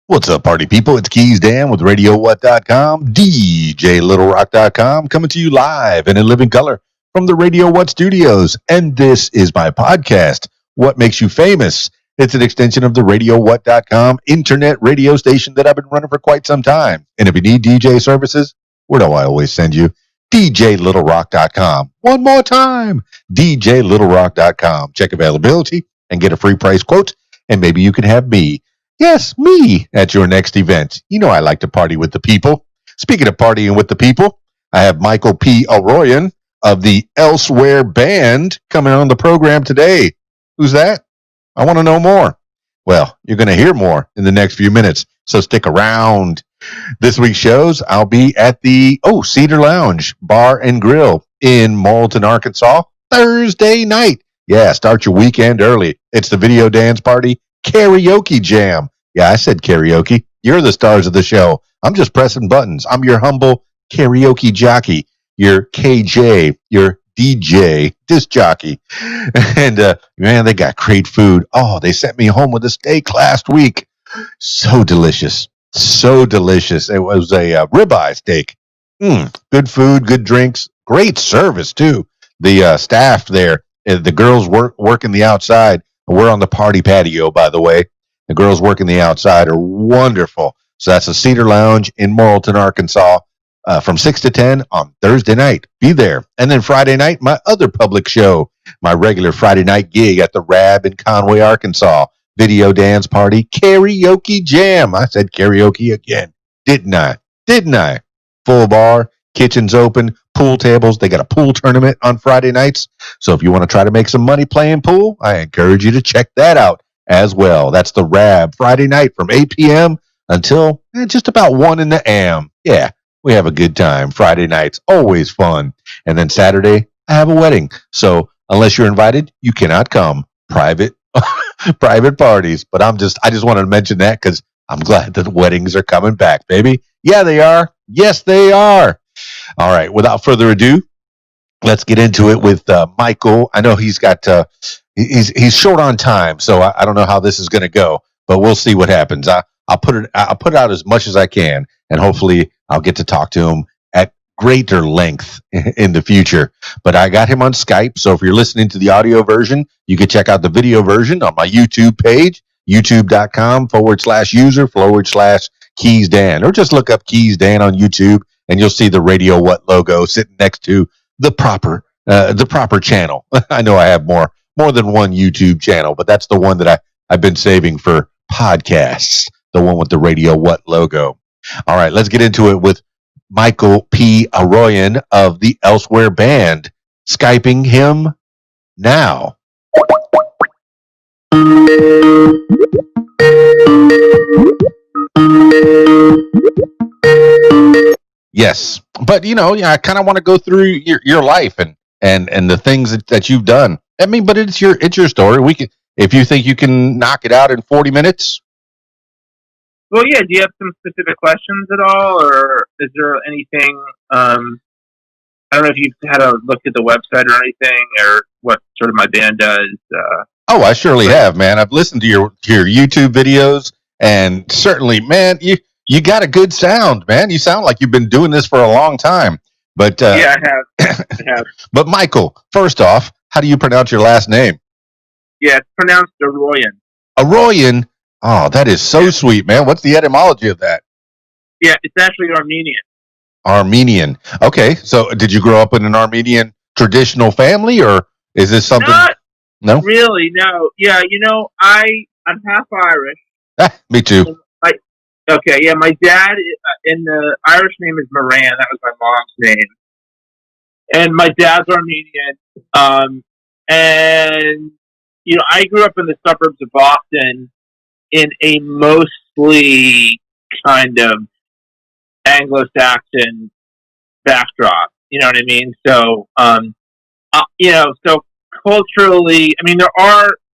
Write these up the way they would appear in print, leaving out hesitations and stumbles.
What's up, party people? It's Keys Dan with RadioWhat.com, DJLittleRock.com, coming to you live and in living color from the Radio What studios. And this is my podcast, What Makes You Famous. It's an extension of the RadioWhat.com internet radio station that I've been running for quite some time. And if you need DJ services, where do I always send you? DJLittleRock.com. One more time, DJLittleRock.com. Check availability and get a free price quote, and maybe you can have me. Yes, me at your next event. You know I like to party with the people. Speaking of partying with the people, I have Michael P. Aroian of the Elsewhere Band coming on the program today. Who's that? I want to know more. Well, you're going to hear more in the next few minutes, so stick around. This week's shows, I'll be at the Cedar Lounge Bar and Grill in Morrilton, Arkansas, Thursday night. Yeah, start your weekend early. It's the video dance party karaoke jam. Yeah, I said karaoke. You're the stars of the show. I'm just pressing buttons. I'm your humble karaoke jockey, your KJ, your DJ disc jockey. And man, they got great food. Oh, they sent me home with a steak last week. So delicious. So delicious. It was a ribeye steak. Good food, good drinks, great service too. The staff there, the girls working the outside. We're on the party patio, by the way. The girls working the outside are wonderful. So that's the Cedar Lounge in Morrilton, Arkansas, from 6 to 10 on Thursday night. Be there. And then Friday night, my other public show, my regular Friday night gig at the Rab in Conway, Arkansas. Video dance party, karaoke jam. I said karaoke again. Didn't I? Full bar, kitchen's open, pool tables. They got a pool tournament on Friday nights. So if you want to try to make some money playing pool, I encourage you to check that out as well. That's the Rab Friday night from 8 p.m. until just about 1 in the a.m. Yeah, we have a good time. Friday nights, always fun. And then Saturday, I have a wedding. So unless you're invited, you cannot come. Private parties. But I just wanted to mention that because I'm glad that weddings are coming back, baby. Yeah, they are. Yes, they are. All right. Without further ado, let's get into it with Michael. I know he's got he's short on time, so I don't know how this is going to go, but we'll see what happens. I'll put it out as much as I can, and hopefully I'll get to talk to him at greater length in the future. But I got him on Skype, so if you're listening to the audio version, you can check out the video version on my YouTube page, youtube.com/user/Keys Dan, or just look up Keys Dan on YouTube, and you'll see the Radio What logo sitting next to the proper channel. I know I have more than one YouTube channel, but that's the one that I've been saving for podcasts, the one with the Radio What logo. All right, let's get into it with Michael P. Aroian of the Elsewhere Band. Skyping him now. Yes, but I kind of want to go through your life and the things that you've done. I mean, but it's your story. We can, if you think you can knock it out in 40 minutes. Well, yeah. Do you have some specific questions at all, or is there anything? I don't know if you've had a look at the website or anything, or what sort of my band does. I surely have, man. I've listened to your YouTube videos, and certainly, man, you got a good sound, man. You sound like you've been doing this for a long time. But yeah, I have. But Michael, first off, how do you pronounce your last name? Yeah, it's pronounced Aroian. Aroian. Oh, that is so sweet, man. What's the etymology of that? Yeah, it's actually Armenian. Armenian. Okay, so did you grow up in an Armenian traditional family, or is this something? No, really, no. Yeah, I'm half Irish. Me too. Okay, yeah, my dad, and the Irish name is Moran. That was my mom's name. And my dad's Armenian. And, I grew up in the suburbs of Boston in a mostly kind of Anglo-Saxon backdrop. You know what I mean? So, so culturally, I mean,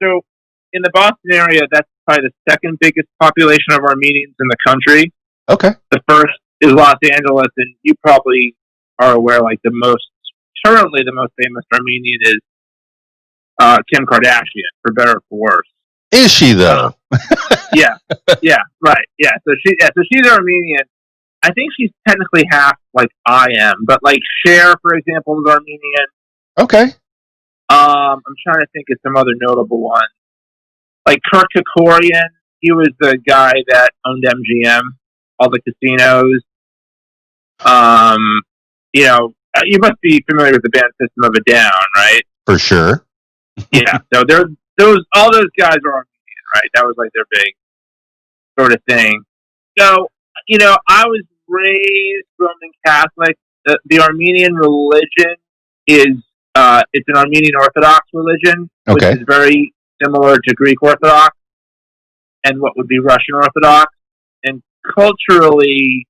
so in the Boston area, that's probably the second biggest population of Armenians in the country. Okay. The first is Los Angeles, and you probably are aware, like currently the most famous Armenian is Kim Kardashian, for better or for worse. Is she though? Yeah, right. Yeah, so she's Armenian. I think she's technically half like I am, but like Cher, for example, is Armenian. Okay. I'm trying to think of some other notable ones. Like Kirk Kerkorian, he was the guy that owned MGM, all the casinos. Um, you must be familiar with the band System of a Down, right? For sure. Yeah. So all those guys are Armenian, right? That was like their big sort of thing. So, I was raised Roman Catholic. The Armenian religion is it's an Armenian Orthodox religion, which Okay. is very similar to Greek Orthodox and what would be Russian Orthodox. And culturally,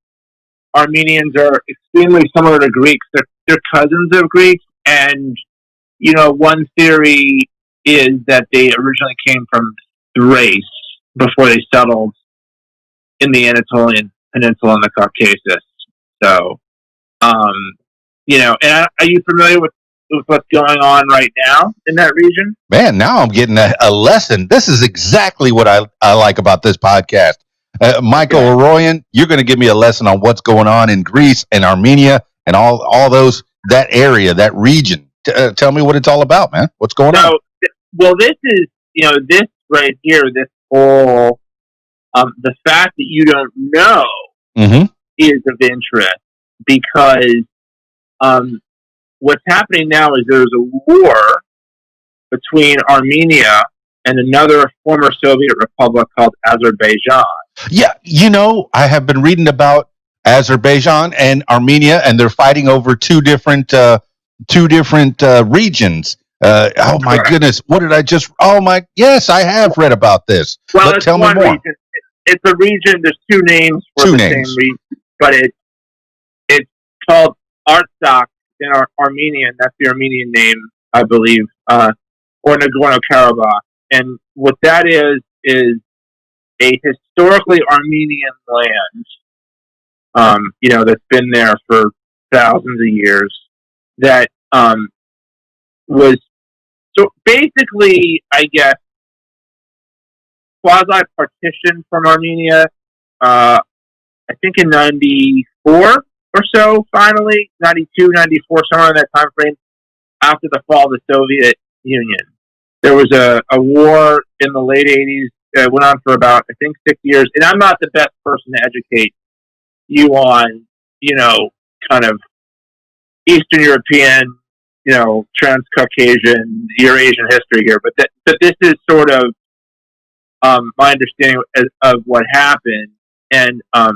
Armenians are extremely similar to Greeks. They're cousins of Greeks, and one theory is that they originally came from Thrace before they settled in the Anatolian Peninsula and the Caucasus. So, and are you familiar with what's going on right now in that region? Man, now I'm getting a lesson. This is exactly what I like about this podcast. Michael Aroian, you're going to give me a lesson on what's going on in Greece and Armenia and all those, that area, that region. Tell me what it's all about, man. What's going on? Well, this is, this right here, this whole, the fact that you don't know is of interest because what's happening now is there's a war between Armenia and another former Soviet republic called Azerbaijan. Yeah, I have been reading about Azerbaijan and Armenia, and they're fighting over two different regions. Oh my goodness! What did I just? Yes, I have read about this. Well, but tell me more. Region. It's a region. There's two names for the same region, but it's called Artsakh in Armenian. That's the Armenian name, I believe, or Nagorno-Karabakh. And what that is a historically Armenian land, that's been there for thousands of years. That was so basically, I guess, quasi-partitioned from Armenia. I think in '94 or so, finally, 92, 94, somewhere in that time frame, after the fall of the Soviet Union. There was a war in the late 80s. It went on for about, I think, 6 years. And I'm not the best person to educate you on, kind of Eastern European, Trans-Caucasian, Eurasian history here. But this is sort of my understanding of what happened. And I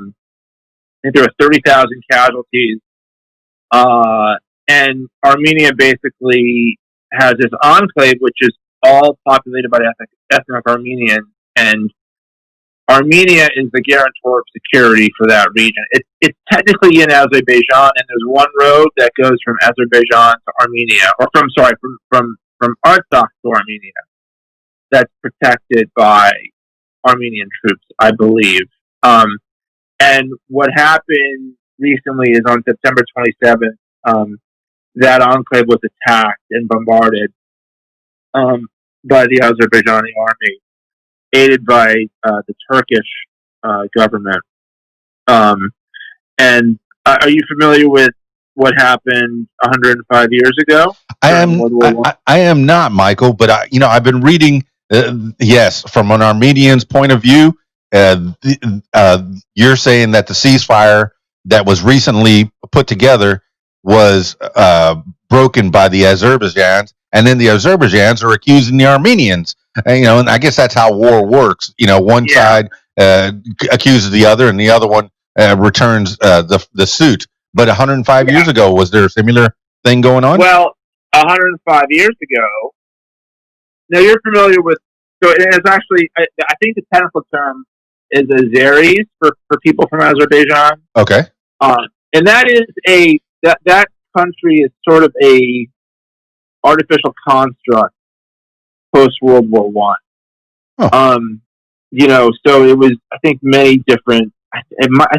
think there were 30,000 casualties. And Armenia basically has this enclave, which is all populated by ethnic Armenians, and Armenia is the guarantor of security for that region. It's technically in Azerbaijan, and there's one road that goes from Azerbaijan to Armenia, or from Artsakh to Armenia, that's protected by Armenian troops, I believe. And what happened recently is on September 27th, that enclave was attacked and bombarded by the Azerbaijani army, aided by the Turkish government. And are you familiar with what happened 105 years ago? I am not, Michael, but I've been reading. Yes, from an Armenian's point of view, you're saying that the ceasefire that was recently put together was broken by the Azerbaijans, and then the Azerbaijans are accusing the Armenians. And I guess that's how war works. One side accuses the other, and the other one returns the suit. But 105 years ago, was there a similar thing going on? Well, 105 years ago. Now you're familiar with. So it's actually, I think the technical term is Azeris for people from Azerbaijan. Okay. And that is that country is sort of a artificial construct post World War One. So it was, I think, many different. I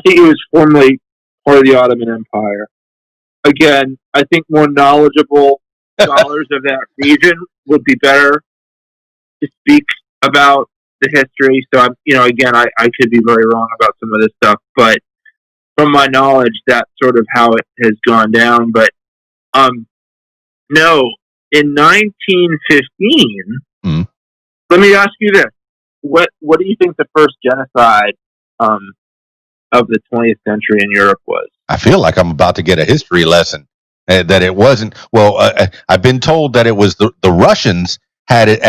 think it was formerly part of the Ottoman Empire. Again, I think more knowledgeable scholars of that region would be better to speak about the history, so I'm, again, I could be very wrong about some of this stuff, but from my knowledge, that's sort of how it has gone down. But no, in 1915, let me ask you this: what do you think the first genocide of the 20th century in Europe was? I feel like I'm about to get a history lesson. That it wasn't. Well, I've been told that it was the Russians had it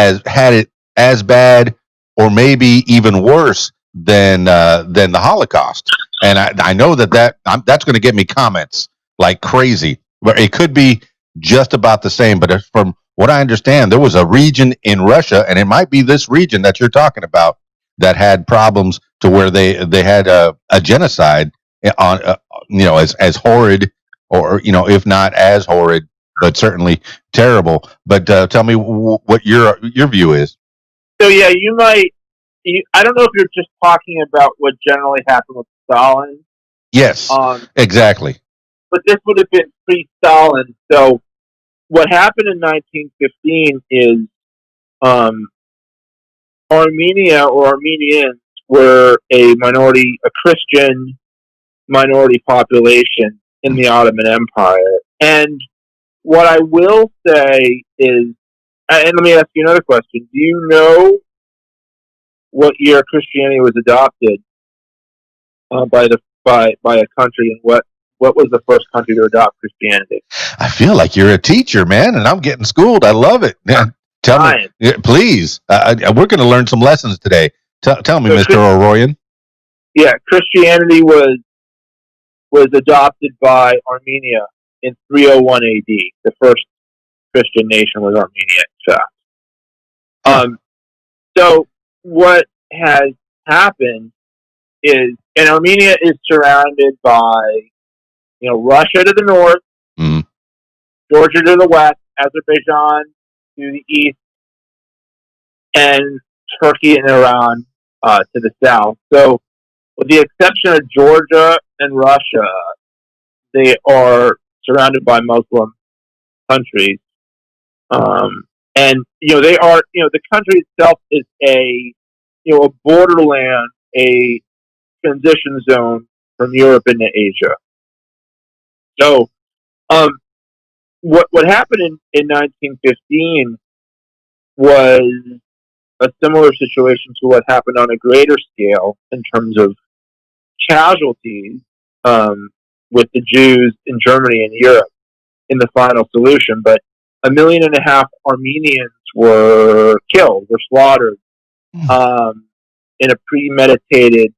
as bad, or maybe even worse than the Holocaust. And I know that's going to get me comments like crazy. But it could be just about the same. But from what I understand, there was a region in Russia, and it might be this region that you're talking about, that had problems to where they had a genocide on as horrid, or if not as horrid, but certainly terrible. But tell me what your view is. So yeah, you might. I don't know if you're just talking about what generally happened with Stalin. Yes, exactly. But this would have been pre-Stalin. So what happened in 1915 is Armenia, or Armenians, were a Christian minority population in the Ottoman Empire. And what I will say is, and let me ask you another question: do you know what year Christianity was adopted by a country, and what was the first country to adopt Christianity? I feel like you're a teacher, man, and I'm getting schooled. I love it. Tell me, please. We're going to learn some lessons today. Tell me, Mr. Aroian. Yeah, Christianity was adopted by Armenia in 301 AD. The first Christian nation was Armenia, in fact. So what has happened is, and Armenia is surrounded by, Russia to the north, Georgia to the west, Azerbaijan to the east, and Turkey and Iran to the south. So, with the exception of Georgia and Russia, they are surrounded by Muslim countries. And they are, the country itself is a borderland, a transition zone from Europe into Asia. So, what happened in 1915 was a similar situation to what happened on a greater scale in terms of casualties with the Jews in Germany and Europe in the final solution. But 1.5 million Armenians were killed, were slaughtered in a premeditated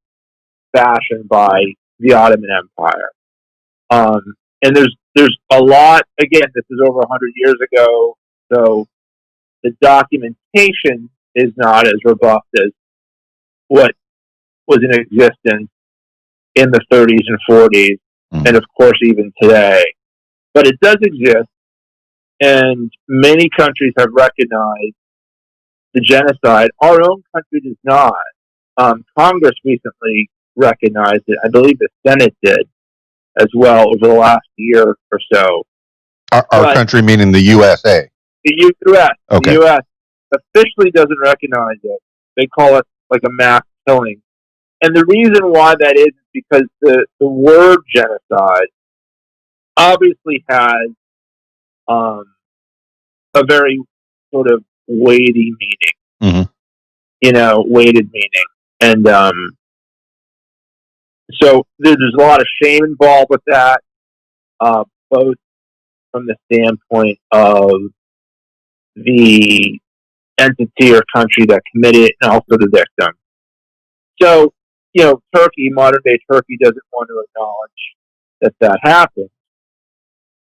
fashion by the Ottoman Empire. And there's a lot. Again, this is over 100 years ago, so the documentation is not as robust as what was in existence in the 30s and 40s, and of course even today. But it does exist, and many countries have recognized the genocide. Our own country does not. Congress recently recognized it. I believe the Senate did as well over the last year or so. Our country, meaning the USA? The U.S. Okay. The U.S. officially doesn't recognize it. They call it like a mass killing. And the reason why that is because the word genocide obviously has a very sort of weighty meaning. Weighted meaning. And so there's a lot of shame involved with that, both from the standpoint of the entity or country that committed it and also the victim. So, Turkey, modern day Turkey, doesn't want to acknowledge that happened.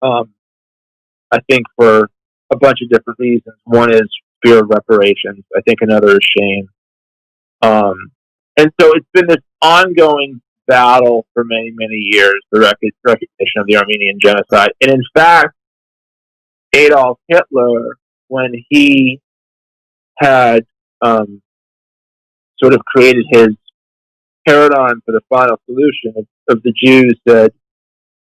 I think for a bunch of different reasons. One is fear of reparations. I think another is shame. And so it's been this ongoing battle for many, many years, the recognition of the Armenian genocide. And in fact, Adolf Hitler, when he had sort of created his paradigm for the final solution of the Jews, said,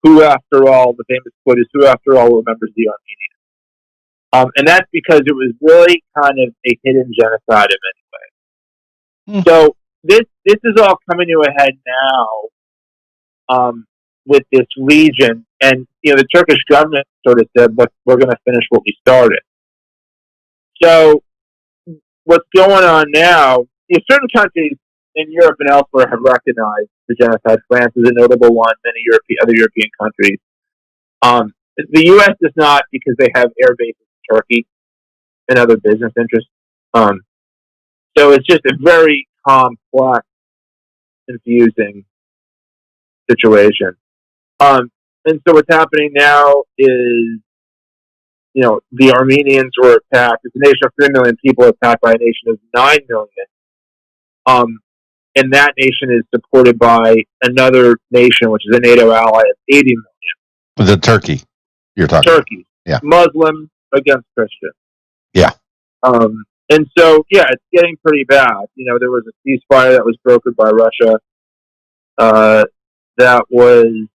who after all, the famous quote is, who after all remembers the Armenians? And that's because it was really kind of a hidden genocide in many ways. So this is all coming to a head now, with this region, and the Turkish government sort of said, "Look, we're going to finish what we started." So what's going on now? Certain countries in Europe and elsewhere have recognized the genocide. France is a notable one. Many other European countries. The U.S. does not, because they have air bases in Turkey and other business interests. So it's just a very complex, confusing situation. And so what's happening now is, the Armenians were attacked. It's a nation of 3 million people attacked by a nation of 9 million. And that nation is supported by another nation, which is a NATO ally of 80 million. The Turkey you're talking Turkey. Yeah. Muslim against Christian. Yeah. And so, it's getting pretty bad. There was a ceasefire that was brokered by Russia. That was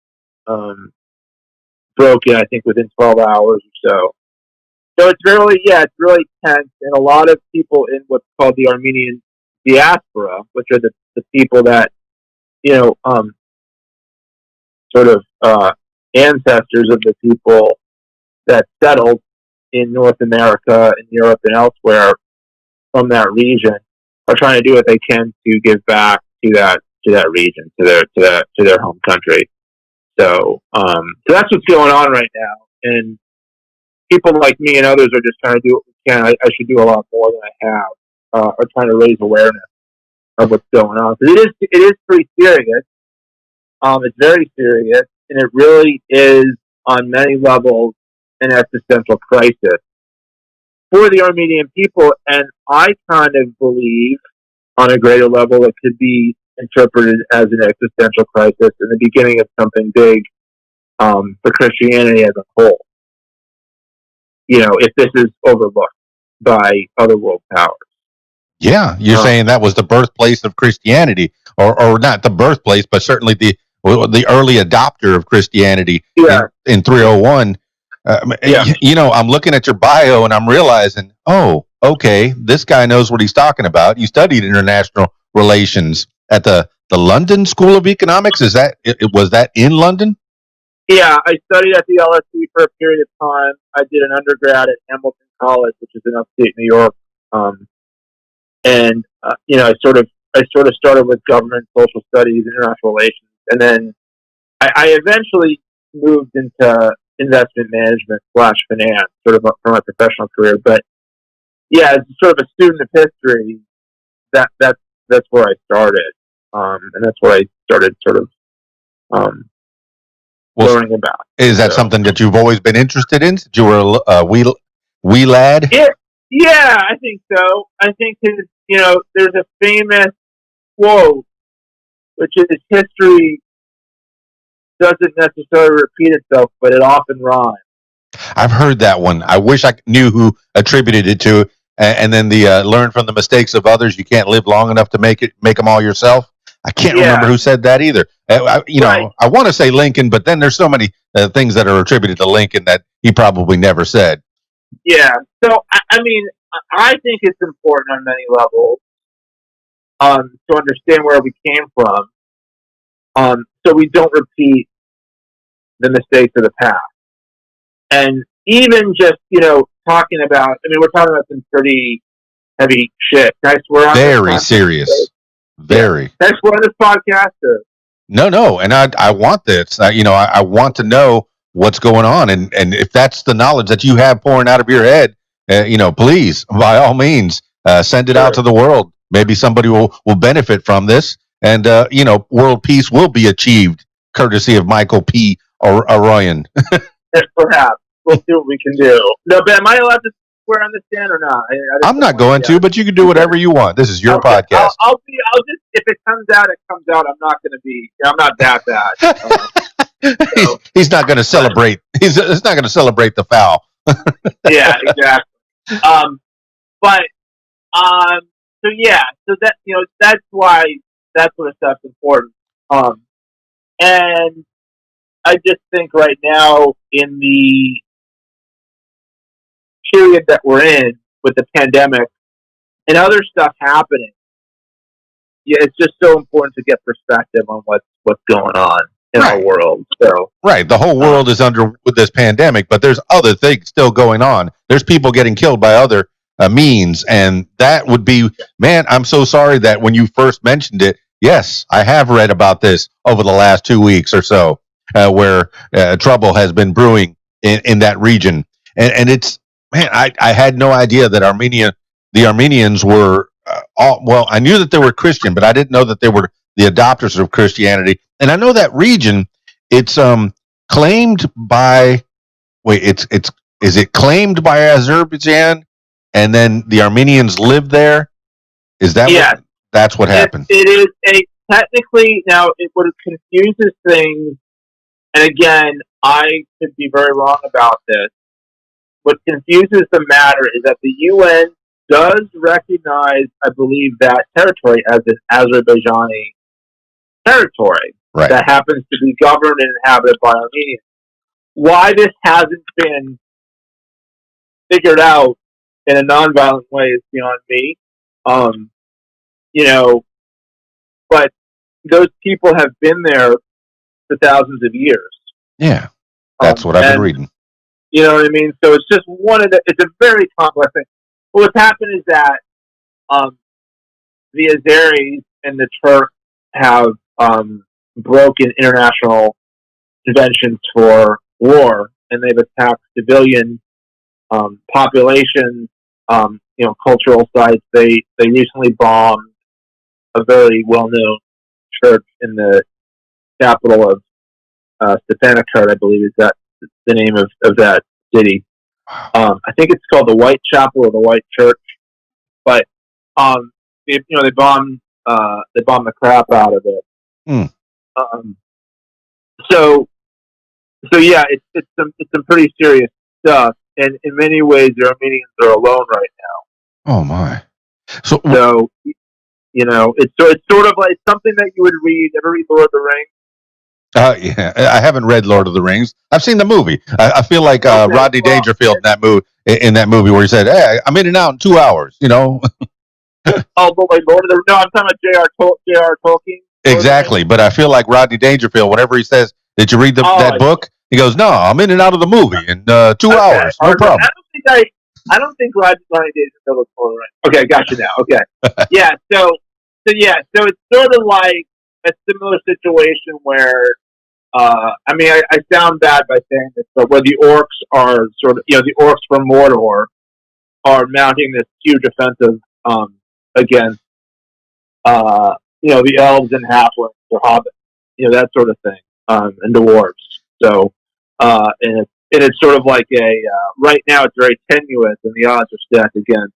broken, I think, within 12 hours or so. So it's really tense, and a lot of people in what's called the Armenian diaspora, which are the people that, sort of ancestors of the people that settled in North America and Europe and elsewhere from that region, are trying to do what they can to give back to that region, to their home country. So that's what's going on right now, and people like me and others are just trying to do what we can. I should do a lot more than I have, are trying to raise awareness of what's going on. Because it is pretty serious. It's very serious, and it really is on many levels an existential crisis for the Armenian people. And I kind of believe, on a greater level, it could be interpreted as an existential crisis and the beginning of something big for Christianity as a whole. If this is overlooked by other world powers. Yeah, you're saying that was the birthplace of Christianity, or not the birthplace, but certainly the early adopter of Christianity in 301. I'm looking at your bio and I'm realizing, oh, okay, this guy knows what he's talking about. You studied international relations at the London School of Economics. Was that in London? Yeah, I studied at the LSE for a period of time. I did an undergrad at Hamilton College, which is in upstate New York. And I sort of started with government, social studies, international relations, and then I eventually moved into investment management / finance, sort of for my professional career. But as sort of a student of history, that's where I started, and that's where I started sort of learning about. Is that something that you've always been interested in? Since you were a wee lad? Yeah, I think so. I think there's a famous quote, which is, history doesn't necessarily repeat itself, but it often rhymes. I've heard that one. I wish I knew who attributed it to. And then the learn from the mistakes of others. You can't live long enough to make them all yourself. I can't remember who said that either. I want to say Lincoln, but then there's so many things that are attributed to Lincoln that he probably never said. Yeah. So, I mean, I think it's important on many levels to understand where we came from, so we don't repeat the mistakes of the past. And even just, talking about, we're talking about some pretty heavy shit. Can I swear on Very serious. Very. Can I swear on this podcast? Or? No. And I want this. I want to know what's going on. And if that's the knowledge that you have pouring out of your head, please, by all means, send it out to the world. Maybe somebody will benefit from this. And, world peace will be achieved courtesy of Michael P. Aroian. Perhaps. We'll see what we can do. No, but am I allowed to swear on this stand or not? I'm not going to, but you can do whatever you want. This is your podcast. I'll just, if it comes out, it comes out. I'm not that bad. He's not going to celebrate. He's not going to celebrate the foul. Yeah, exactly. So that, that's why that sort of stuff's important. And I just think right now, in the period that we're in with the pandemic and other stuff happening, yeah, it's just so important to get perspective on what's going on in our world. So right, the whole world is under with this pandemic, but there's other things still going on. There's people getting killed by other means, and that would be, man. I'm so sorry that when you first mentioned it, yes, I have read about this over the last 2 weeks or so, where trouble has been brewing in that region, and it's, man, I had no idea that the Armenians were all, well, I knew that they were Christian, but I didn't know that they were the adopters of Christianity. And I know that region, it's claimed by, wait, it's is it claimed by Azerbaijan, and then the Armenians live there? Is that that's what happened? It is a technically, now what confuses things, and again, I could be very wrong about this. What confuses the matter is that the UN does recognize, I believe, that territory as an Azerbaijani territory that happens to be governed and inhabited by Armenians. Why this hasn't been figured out in a nonviolent way is beyond me. But those people have been there for thousands of years. Yeah, that's what I've been reading. You know what I mean? So it's just it's a very complex thing. But what's happened is that the Azeris and the Turks have broken international conventions for war, and they've attacked civilian populations, cultural sites. They recently bombed a very well-known church in the capital of Stepanakert, I believe is that the name of that city. I think it's called the White Chapel or the White Church, but they bombed the crap out of it. So yeah, it's some pretty serious stuff, and in many ways, the Armenians are alone right now. Oh my! So it's sort of like something that you would read. Ever read Lord of the Rings? Yeah, I haven't read Lord of the Rings. I've seen the movie. I feel like Rodney Dangerfield in that movie where he said, "Hey, I'm in and out in 2 hours." Oh, but like Lord of the No, I'm talking about J.R. Tolkien. Exactly, but I feel like Rodney Dangerfield. Whenever he says, "Did you read that book?" He goes, "No, I'm in and out of the movie in 2 hours. No problem." I don't think Rodney Dangerfield was Lord of the Rings. Okay, got you now. Okay, yeah. So it's sort of like a similar situation where, I sound bad by saying this, but where the orcs are sort of, the orcs from Mordor are mounting this huge offensive against, the elves and halflings or hobbits, that sort of thing, and dwarves. So, and it's sort of like right now it's very tenuous, and the odds are stacked against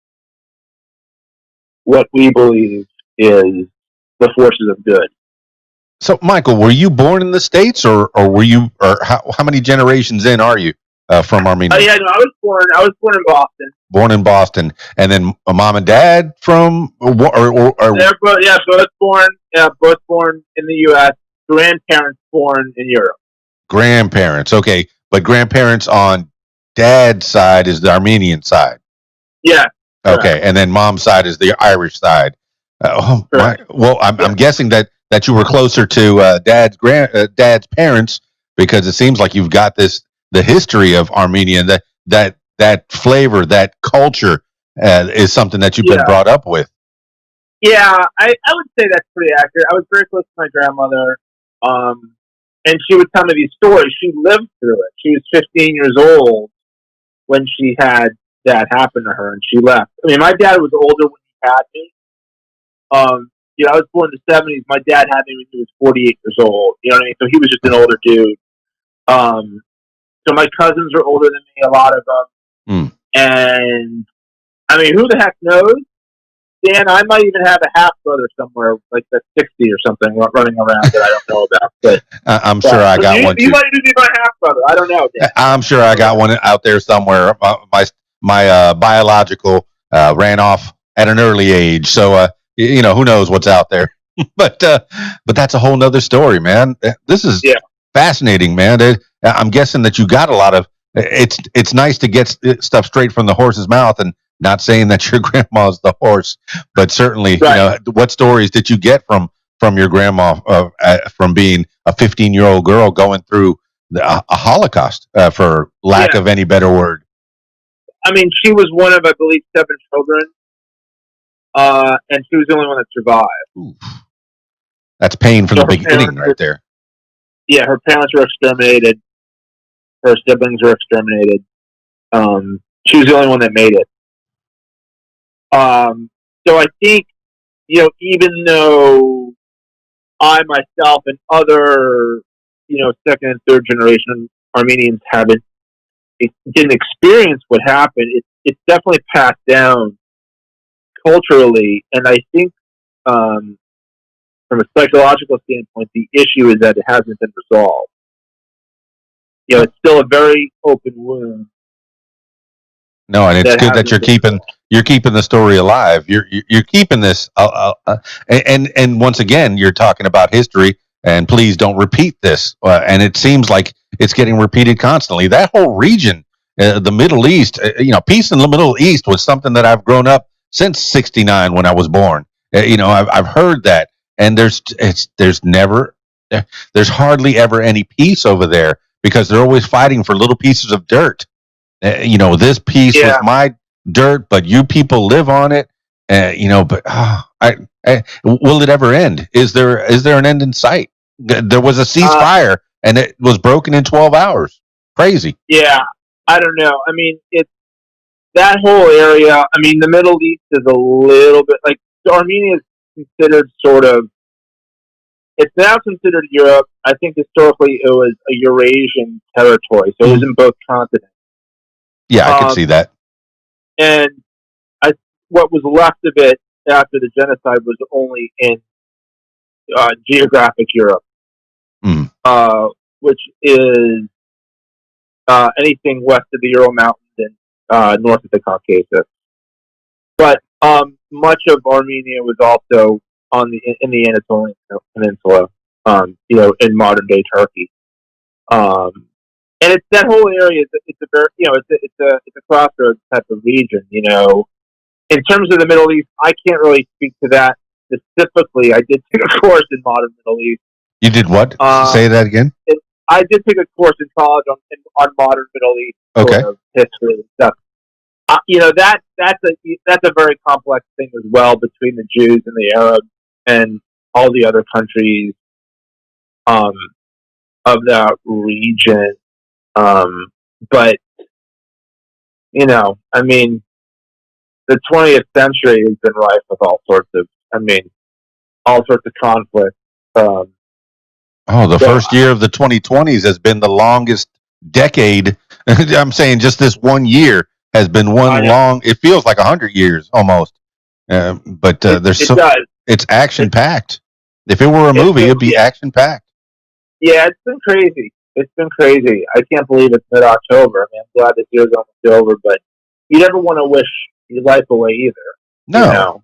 what we believe is the forces of good. So, Michael, were you born in the States, or how many generations in are you from Armenia? Yeah, no, I was born in Boston. Born in Boston, and then a mom and dad from, or they're both born in the U.S. Grandparents born in Europe. Grandparents, okay, but grandparents on dad's side is the Armenian side. Yeah. Okay, correct. And then mom's side is the Irish side. I'm guessing that you were closer to dad's parents, because it seems like you've got the history of Armenia, that flavor, that culture is something that you've been brought up with. Yeah, I would say that's pretty accurate. I was very close to my grandmother, and she would tell me these stories. She lived through it. She was 15 years old when she had that happen to her, and she left. I mean, my dad was older when he had me. I was born in the 70s. My dad had me when he was 48 years old. You know what I mean? So he was just an older dude. So my cousins are older than me, a lot of them. And, I mean, who the heck knows? Dan, I might even have a half-brother somewhere, like that's 60 or something, running around that I don't know about. But I'm sure I got one, too. You might even be my half-brother. I don't know, Dan. I'm sure I got one out there somewhere. My biological ran off at an early age, so who knows what's out there. but that's a whole nother story, man. This is fascinating, man. I'm guessing that you got a lot of. It's nice to get stuff straight from the horse's mouth and Not saying that your grandma's the horse, but certainly, Right. what stories did you get from your grandma from being a 15-year-old girl going through a Holocaust, for lack Yeah. of any better word? I mean, she was one of, I believe, 7 children, and she was the only one that survived. Oof. That's pain from So the beginning, right there. her parents were exterminated. Her siblings were exterminated. She was the only one that made it. So I think, even though I myself and other, second and third generation Armenians didn't experience what happened, it's definitely passed down culturally, and I think, from a psychological standpoint, the issue is that it hasn't been resolved. It's still a very open wound. No, and it's That good that hasn't been resolved. you're keeping the story alive. You're keeping this, and once again, you're talking about history. And please don't repeat this. And it seems like it's getting repeated constantly. That whole region, the Middle East, peace in the Middle East was something that I've grown up since '69 when I was born. I've heard that, and there's hardly ever any peace over there because they're always fighting for little pieces of dirt. This piece was Yeah. my dirt, but you people live on it. But will it ever end? Is there an end in sight? There was a ceasefire, and it was broken in 12 hours. Crazy. Yeah. I don't know. I mean, it's that whole area. I mean, the Middle East is a little bit like, so Armenia is considered sort of. It's now considered Europe. I think historically it was a Eurasian territory, so it was in both continents. Yeah, I could see that. And what was left of it after the genocide was only in geographic Europe, which is anything west of the Ural Mountains and north of the Caucasus. But much of Armenia was also in the Anatolian Peninsula, in modern day Turkey. And it's that whole area. It's a very, it's a crossroads type of region. In terms of the Middle East, I can't really speak to that specifically. I did take a course in modern Middle East. You did what? Say that again. I did take a course in college on modern Middle East sort of history and stuff. That's a very complex thing as well between the Jews and the Arabs and all the other countries of that region. But I mean, the 20th century has been rife with all sorts of conflict. The first year of the 2020s has been the longest decade. I'm saying just this 1 year has been one long. It feels like 100 years almost. But it's action packed. If it were a movie, it'd be action packed. Yeah, it's been crazy. I can't believe it's mid-October. I mean, I'm glad this year's almost over, but you never want to wish your life away either. No.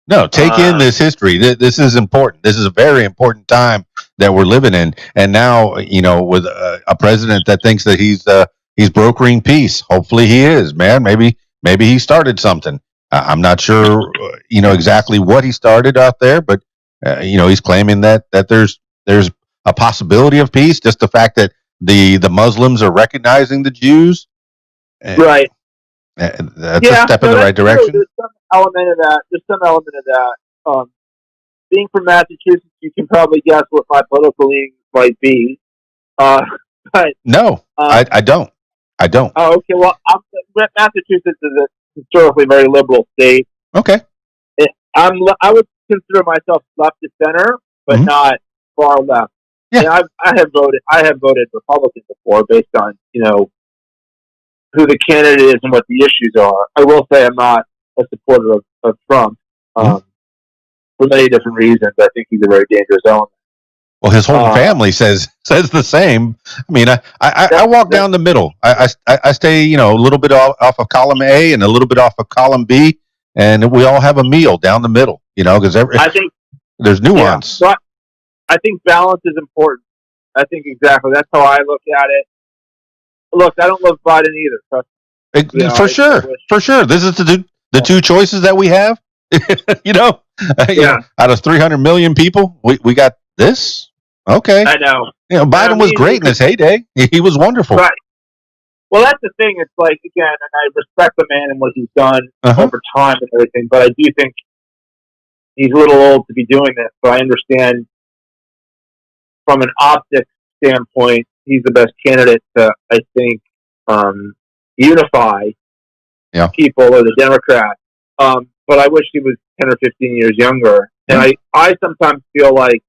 No, take in this history. This is important. This is a very important time that we're living in. And now, with a president that thinks that he's brokering peace. Hopefully he is, man. Maybe he started something. I'm not sure, exactly what he started out there, but he's claiming that there's a possibility of peace. Just the fact that the Muslims are recognizing the Jews, right? That's a step in the right direction. There's some element of that. Being from Massachusetts, you can probably guess what my political leanings might be. But no, I don't. Oh, okay. Well, Massachusetts is a historically very liberal state. Okay. I would consider myself left to center, but not far left. Yeah. And I have voted Republican before based on who the candidate is and what the issues are. I will say I'm not a supporter of Trump for many different reasons. I think he's a very dangerous element. Well, his whole family says the same. I mean, I walk down the middle. I stay, a little bit off of column A and a little bit off of column B, and we all have a meal down the middle. Because I think there's nuance. Yeah, I think balance is important. I think exactly that's how I look at it. Look, I don't love Biden either. For sure, for sure. This is the two choices that we have. you know, out of 300 million people, we got this. Okay, I know. Biden was great in his heyday. He was wonderful. Right. Well, that's the thing. It's like, again, and I respect the man and what he's done over time and everything, but I do think he's a little old to be doing this. So I understand from an optics standpoint, he's the best candidate to, I think, unify people or the Democrats. But I wish he was 10 or 15 years younger. And I sometimes feel like,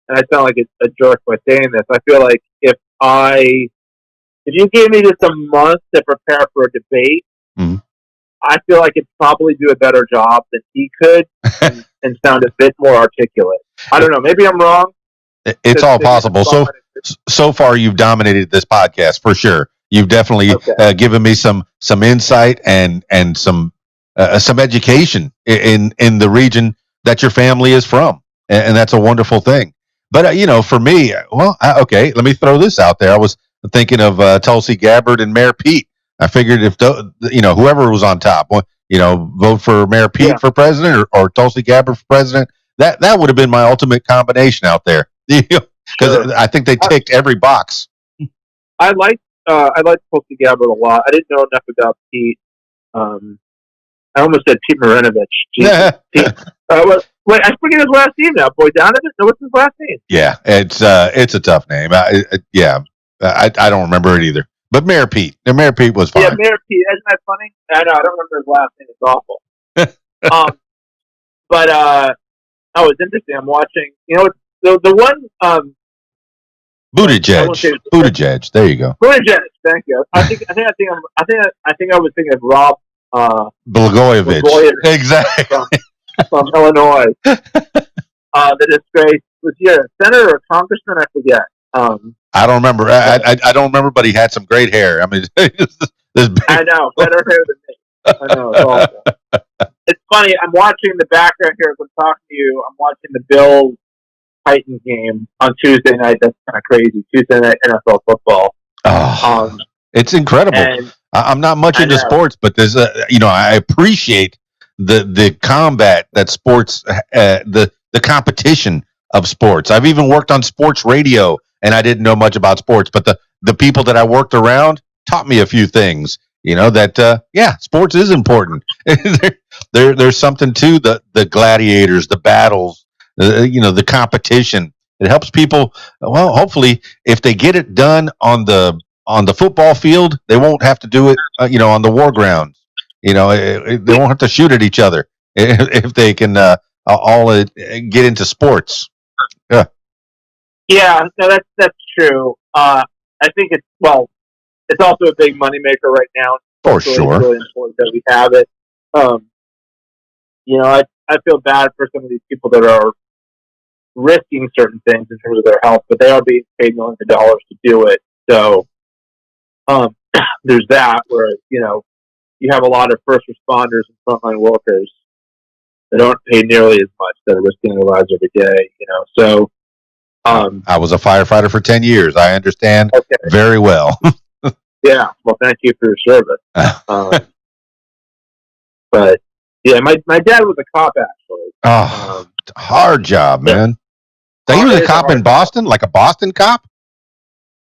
and I sound like a jerk by saying this, I feel like if you gave me just a month to prepare for a debate, I feel like I'd probably do a better job than he could and sound a bit more articulate. I don't know. Maybe I'm wrong. It's all possible. So far, you've dominated this podcast for sure. You've definitely given me some insight and some education in the region that your family is from, and that's a wonderful thing. But for me, let me throw this out there. I was thinking of Tulsi Gabbard and Mayor Pete. I figured if whoever was on top, vote for Mayor Pete for president or Tulsi Gabbard for president. That would have been my ultimate combination out there, because I think they ticked every box. I like Tulsi Gabbard a lot. I didn't know enough about Pete. I almost said Pete Marinovich. Pete. Wait, I forget his last name now. Bogdanovich? No, what's his last name? Yeah, it's a tough name. I don't remember it either. But Mayor Pete was fine. Yeah, Mayor Pete. Isn't that funny? I know. I don't remember his last name. It's awful. But it's interesting. I'm watching. The one. Buttigieg. There you go. Buttigieg. Thank you. I think I was thinking of Rob Blagojevich. Exactly. From Illinois. The disgrace. Was he a senator or a congressman? I forget. I don't remember. I don't remember, but he had some great hair. I mean, I know, better hair than me. I know, it's awful. It's funny. I'm watching the background here as I'm talking to you. I'm watching the Bills Titans game on Tuesday night. That's kind of crazy. Tuesday night NFL football. It's incredible. I'm not much into sports, but there's I appreciate the combat that sports, the competition of sports. I've even worked on sports radio, and I didn't know much about sports, but the people that I worked around taught me a few things. That sports is important. There's something to the gladiators, the battles, the competition. It helps people. Well, hopefully, if they get it done on the football field, they won't have to do it, on the war grounds. They won't have to shoot at each other if they can all get into sports. Yeah, no, that's true. I think it's also a big moneymaker right now. For sure. It's really important that we have it. I feel bad for some of these people that are risking certain things in terms of their health, but they are being paid millions of dollars to do it. So there's that where, you have a lot of first responders and frontline workers that aren't paid nearly as much that are risking their lives every day, So I was a firefighter for 10 years. I understand very well. Yeah. Well, thank you for your service. But yeah, my dad was a cop actually. Hard job, man. So he was a cop in Boston, like a Boston cop?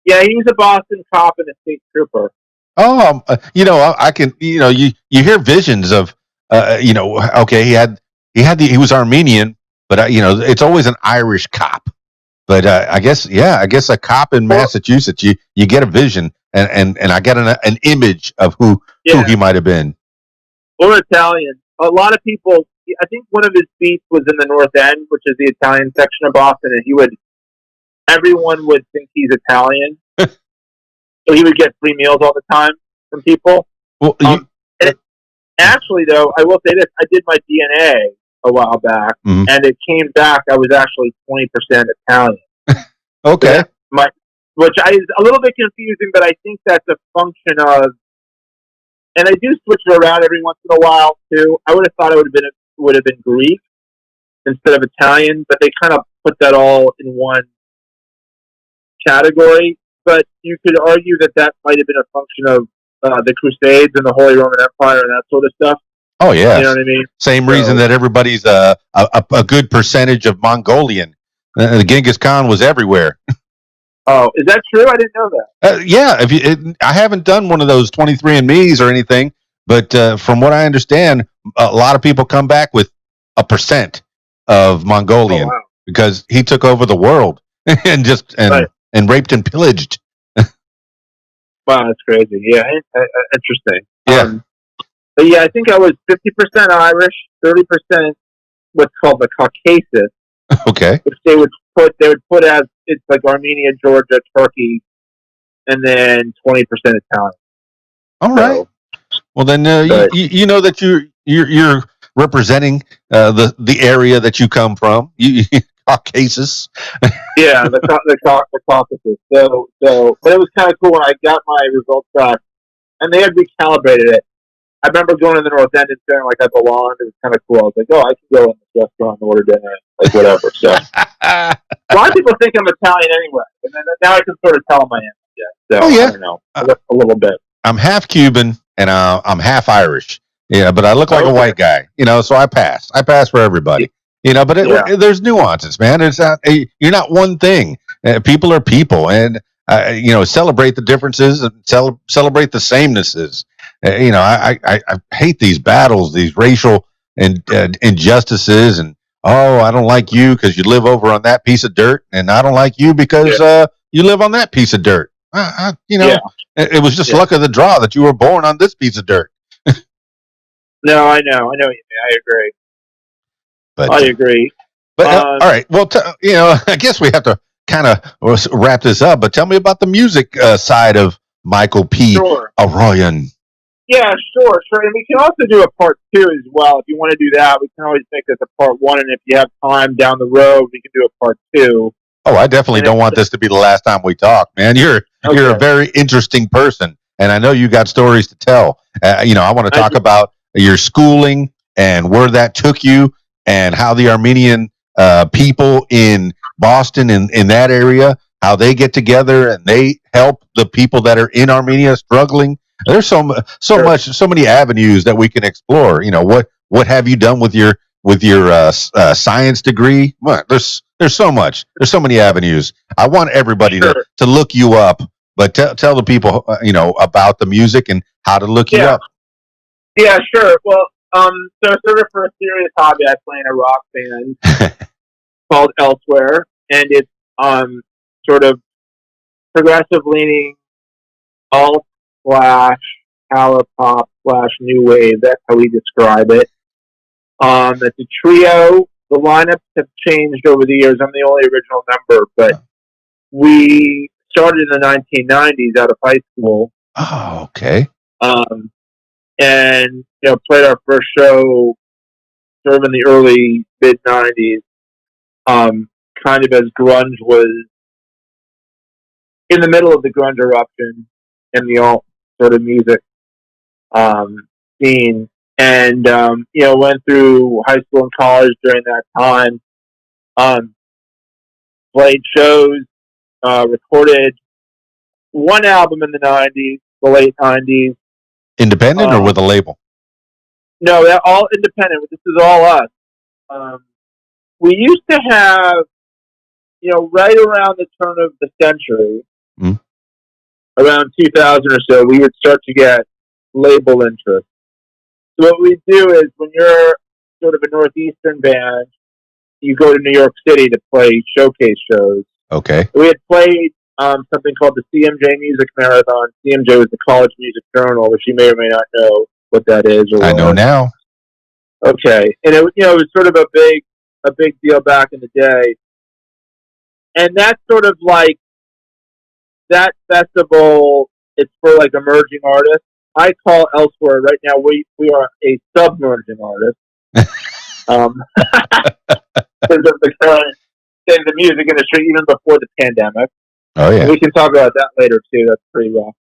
Yeah, he's a Boston cop and a state trooper. I can, you hear visions of, he was Armenian, but it's always an Irish cop. But I guess a cop in Massachusetts, you get a vision, and I get an image of who he might have been. Or Italian. A lot of people, I think one of his beats was in the North End, which is the Italian section of Boston, and everyone would think he's Italian. So he would get free meals all the time from people. Well, actually, though, I will say this: I did my DNA a while back, and it came back. I was actually 20% Italian. Okay. Which is a little bit confusing, but I think that's a function of, and I do switch it around every once in a while too. I would have thought it would have been Greek instead of Italian, but they kind of put that all in one category. But you could argue that might have been a function of the Crusades and the Holy Roman Empire and that sort of stuff. Oh yeah, you know what I mean. Same reason that everybody's a good percentage of Mongolian. Genghis Khan was everywhere. Oh, is that true? I didn't know that. Yeah, I haven't done one of those 23andMe's or anything, but from what I understand, a lot of people come back with a percent of Mongolian because he took over the world and and raped and pillaged. Wow, that's crazy. Yeah, interesting. Yeah. But yeah, I think I was 50% Irish, 30% what's called the Caucasus. Okay. Which they would put as it's like Armenia, Georgia, Turkey, and then 20% Italian. All right. Well, then you know that you're representing the area that you come from, Caucasus. Yeah, the Caucasus. So, but it was kind of cool when I got my results back, and they had recalibrated it. I remember going to the North End and feeling like I belonged. It was kind of cool. I was like, oh, I can go in this restaurant and order dinner, like whatever. So a lot of people think I'm Italian anyway, and then now I can sort of tell them I am. Yeah. So I don't know, a little bit. I'm half Cuban and I'm half Irish. Yeah, but I look like a white guy, so I pass. I pass for everybody, But there's nuances, man. It's not you're not one thing. People are people, and celebrate the differences and celebrate the samenesses. I hate these battles, these racial injustices, and I don't like you because you live over on that piece of dirt, and I don't like you because you live on that piece of dirt. It was just luck of the draw that you were born on this piece of dirt. No, I know what you mean. I agree. I agree. But all right, well, I guess we have to kind of wrap this up. But tell me about the music side of Michael P. Aroian. Yeah, sure. And we can also do a part 2 as well. If you want to do that, we can always make this a part 1. And if you have time down the road, we can do a part 2. Oh, I definitely don't want this to be the last time we talk, man. You're a very interesting person, and I know you got stories to tell. I want to talk about your schooling and where that took you, and how the Armenian people in Boston and in that area, how they get together and they help the people that are in Armenia struggling. There's so many avenues that we can explore. What have you done with your science degree? Well, there's so much. There's so many avenues. I want everybody to look you up, but tell the people about the music and how to look you up. Yeah, sure. Well, so sort of for a serious hobby, I play in a rock band called Elsewhere, and it's sort of progressive leaning alt / power pop / new wave. That's how we describe it. It's a trio. The lineups have changed over the years. I'm the only original member, but we started in the 1990s out of high school. Oh, okay. And played our first show sort of in the early mid 90s. Kind of as grunge was in the middle of the grunge eruption in the alt sort of music scene, and went through high school and college during that time. Played shows, recorded one album in the 90s, the late 90s. Independent or with a label? No, they're all independent. This is all us. We used to have, right around the turn of the century, around 2000 or so, we would start to get label interest. So what we do is, when you're sort of a Northeastern band, you go to New York City to play showcase shows. Okay. We had played something called the CMJ Music Marathon. CMJ was the College Music Journal, which you may or may not know what that is. I know now. Okay, and it was sort of a big deal back in the day, and that's sort of like that festival. It's for like emerging artists. I call Elsewhere right now. We are a submerging artist. Because of the current state of the music industry, even before the pandemic. Oh yeah, we can talk about that later too. That's pretty rough.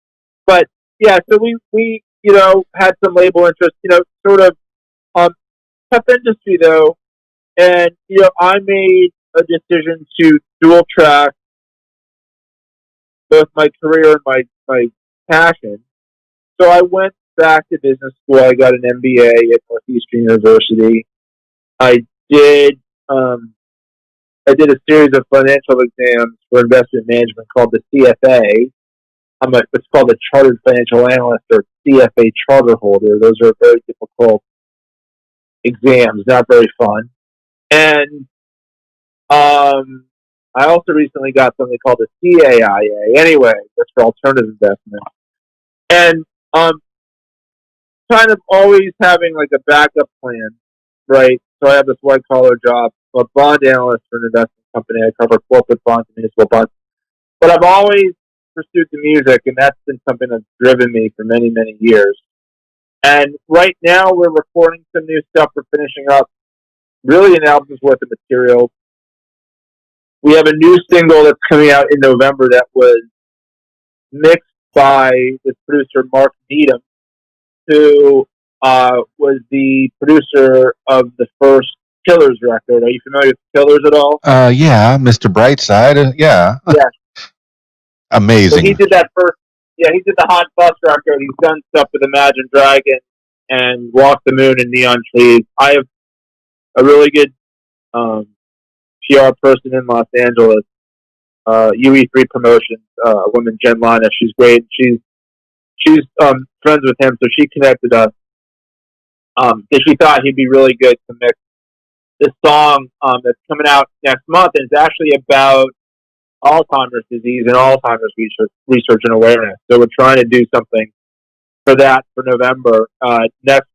But yeah, so we had some label interest. Sort of tough industry though, and I made a decision to dual track both my career and my passion. So I went back to business school. I got an MBA at Northeastern University. I did I did a series of financial exams for investment management called the CFA. It's called a Chartered Financial Analyst or CFA charter holder. Those are very difficult exams, not very fun. And I also recently got something called a CAIA. Anyway, that's for alternative investment. And kind of always having like a backup plan, right? So I have this white collar job, I'm a bond analyst for an investment company. I cover corporate bonds and municipal bonds. But I've always pursued the music, and that's been something that's driven me for many, many years. And right now we're recording some new stuff. We're finishing up really an album's worth of material. We have a new single that's coming out in November that was mixed by this producer, Mark Needham, who was the producer of the first Killers record. Are you familiar with Killers at all? Yeah, Mr. Brightside. Yeah. Amazing. So he did that first. Yeah, he did the Hot Bus record. He's done stuff with Imagine Dragons and Walk the Moon and Neon Trees. I have a really good PR person in Los Angeles, UE3 Promotions, a woman, Jen Lana. She's great. She's friends with him, so she connected us because she thought he'd be really good to mix this song that's coming out next month, and it's actually about Alzheimer's disease and Alzheimer's research and awareness. So we're trying to do something for that for November. Next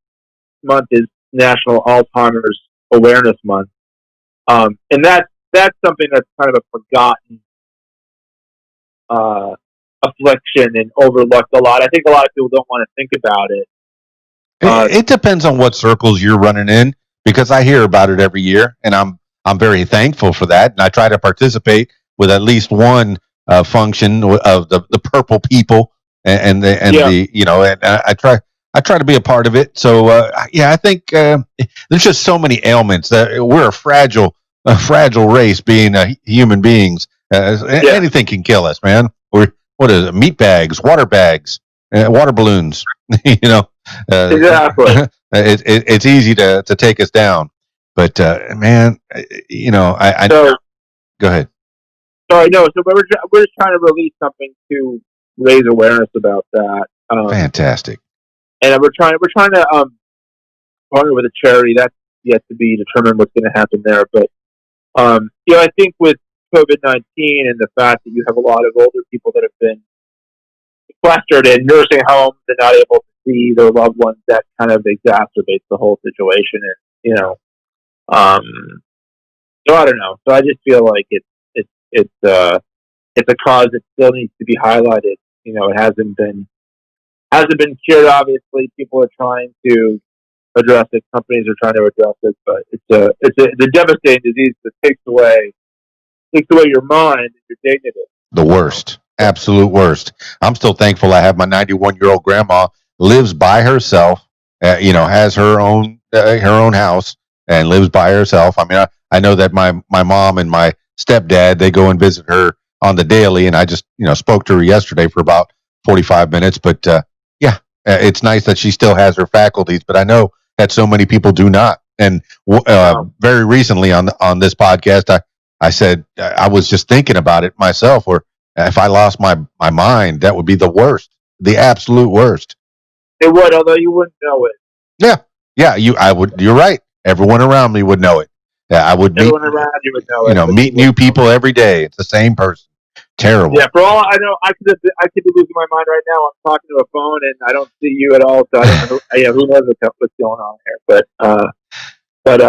month is National Alzheimer's Awareness Month, and that's something that's kind of a forgotten affliction and overlooked a lot. I think a lot of people don't want to think about it. It depends on what circles you're running in, because I hear about it every year, and I'm very thankful for that, and I try to participate with at least one function of the purple people and the you know, and I try to be a part of it. So yeah, I think there's just so many ailments that we're a fragile race, being human beings. Anything can kill us, man. What is it? Meat bags, water balloons. You know, exactly. It's easy to take us down, but man, you know, go ahead. Sorry, no. So we're just trying to release something to raise awareness about that. Fantastic. And we're trying to partner with a charity. That's yet to be determined what's going to happen there. But you know, I think with COVID-19 and the fact that you have a lot of older people that have been sequestered in nursing homes and not able to see their loved ones, that kind of exacerbates the whole situation. And you know, so I don't know. So I just feel like it's a cause that still needs to be highlighted. You know, it hasn't been cured. Obviously, people are trying to address it. Companies are trying to address it, but it's a devastating disease that takes away your mind and your dignity. The worst, absolute worst. I'm still thankful I have my 91-year-old grandma, lives by herself. You know, has her own house and lives by herself. I mean, I know that my mom and my stepdad, they go and visit her on the daily, and I just, you know, spoke to her yesterday for about 45 minutes. But yeah, it's nice that she still has her faculties, but I know that so many people do not. And very recently on this podcast, I said I was just thinking about it myself, or if I lost my mind, that would be the worst, the absolute worst. It would, although you wouldn't know it. Yeah, you're right. Everyone around me would know it. I would Everyone around you would know it. You know, meet new people every day. It's the same person. Terrible. Yeah, for all I know, I could be losing my mind right now. I'm talking to a phone and I don't see you at all. So I don't know. Who knows what's going on here? But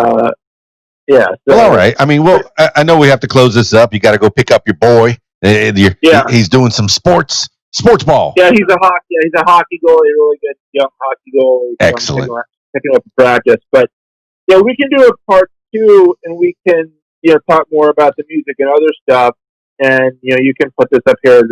yeah. So, well, all right. I mean, I know we have to close this up. You got to go pick up your boy. He's doing some sports ball. Yeah, he's a hockey goalie, really good young hockey goalie. So excellent. Picking up practice, but yeah, we can do a part 2, and we can talk more about the music and other stuff. And you can put this up here as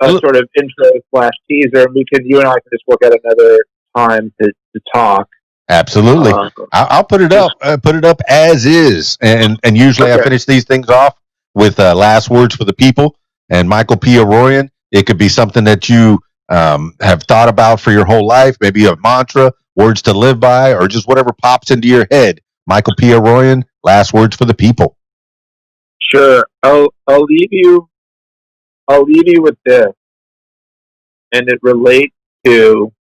a sort of intro / teaser, and you and I can just work out another time to talk. Absolutely. I'll put it up. Put it up as is, and usually I finish these things off with last words for the people. And Michael P. Aroian, it could be something that you have thought about for your whole life? Maybe a mantra, words to live by, or just whatever pops into your head. Michael P. Aroian, last words for the people. Sure. I'll leave you with this, and it relates to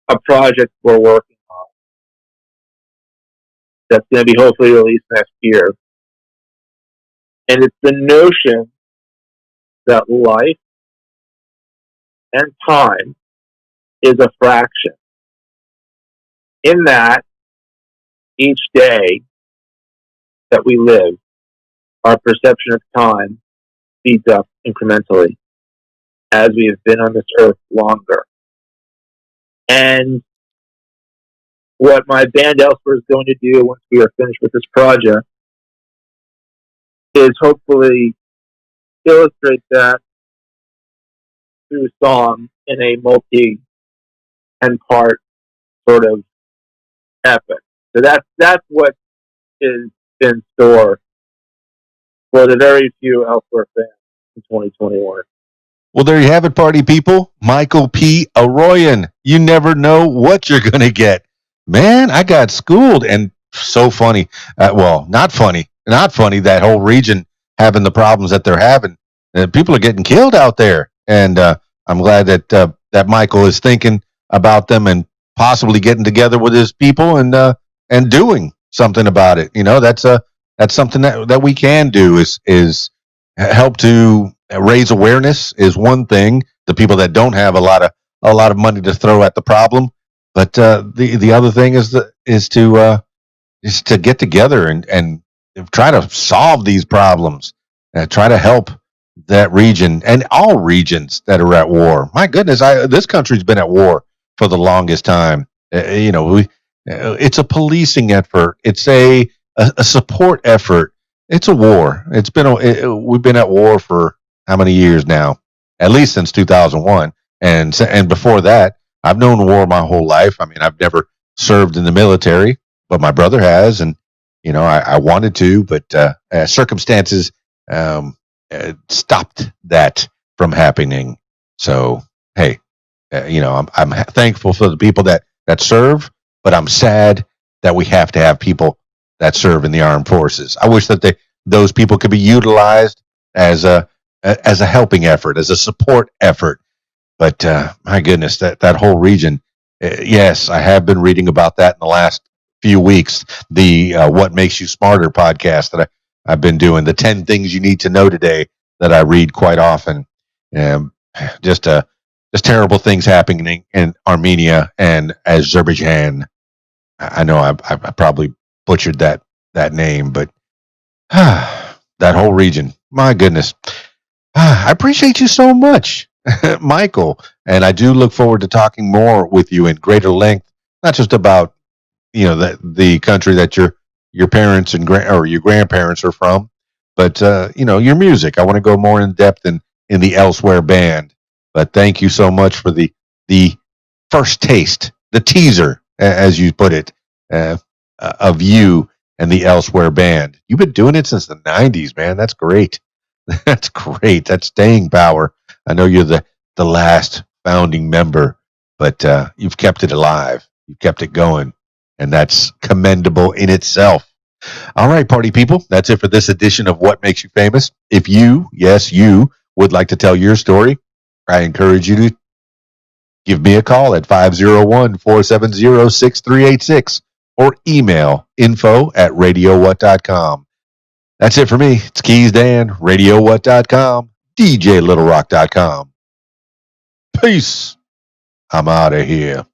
a project we're working on that's going to be hopefully released next year. And it's the notion that life and time is a fraction. In that, each day that we live, our perception of time speeds up incrementally as we have been on this earth longer. And what my band Elsewhere is going to do once we are finished with this project is hopefully illustrate that through song in a multi-10-part sort of epic. So that's what is in store for the very few Elsewhere fans in 2021. Well, there you have it, party people. Michael P. Aroian. You never know what you're going to get. Man, I got schooled, and so funny. Well, not funny. Not funny, that whole region having the problems that they're having. People are getting killed out there. And I'm glad that Michael is thinking about them and possibly getting together with his people and doing something about it. That's something that we can do is help to raise awareness is one thing. The people that don't have a lot of money to throw at the problem, but the other thing is to get together and try to solve these problems, try to help that region and all regions that are at war. My goodness, this country's been at war for the longest time. It's a policing effort. It's a support effort. It's a war. We've been at war for how many years now? At least since 2001, and before that, I've known war my whole life. I mean, I've never served in the military, but my brother has, and I wanted to, but circumstances stopped that from happening. So, hey, I'm thankful for the people that serve, but I'm sad that we have to have people that serve in the armed forces. I wish that those people could be utilized as a helping effort, as a support effort. But my goodness, that whole region. Yes, I have been reading about that in the last few weeks. The What Makes You Smarter podcast that I've been doing. The 10 things you need to know today that I read quite often. Just terrible things happening in Armenia and Azerbaijan. I know I probably butchered that name, but that whole region. My goodness. I appreciate you so much, Michael, and I do look forward to talking more with you in greater length, not just about the country that your parents and or your grandparents are from, but your music. I want to go more in depth in the Elsewhere band. But thank you so much for the first taste, the teaser, as you put it, of you and the Elsewhere band. You've been doing it since the '90s, man. That's great. That's great. That's staying power. I know you're the last founding member, but you've kept it alive. You've kept it going, and that's commendable in itself. All right, party people, that's it for this edition of What Makes You Famous. If you, yes, you, would like to tell your story, I encourage you to give me a call at 501-470-6386 or email info@radiowhat.com. That's it for me. It's Keys Dan, RadioWhat.com, DJLittleRock.com. Peace. I'm out of here.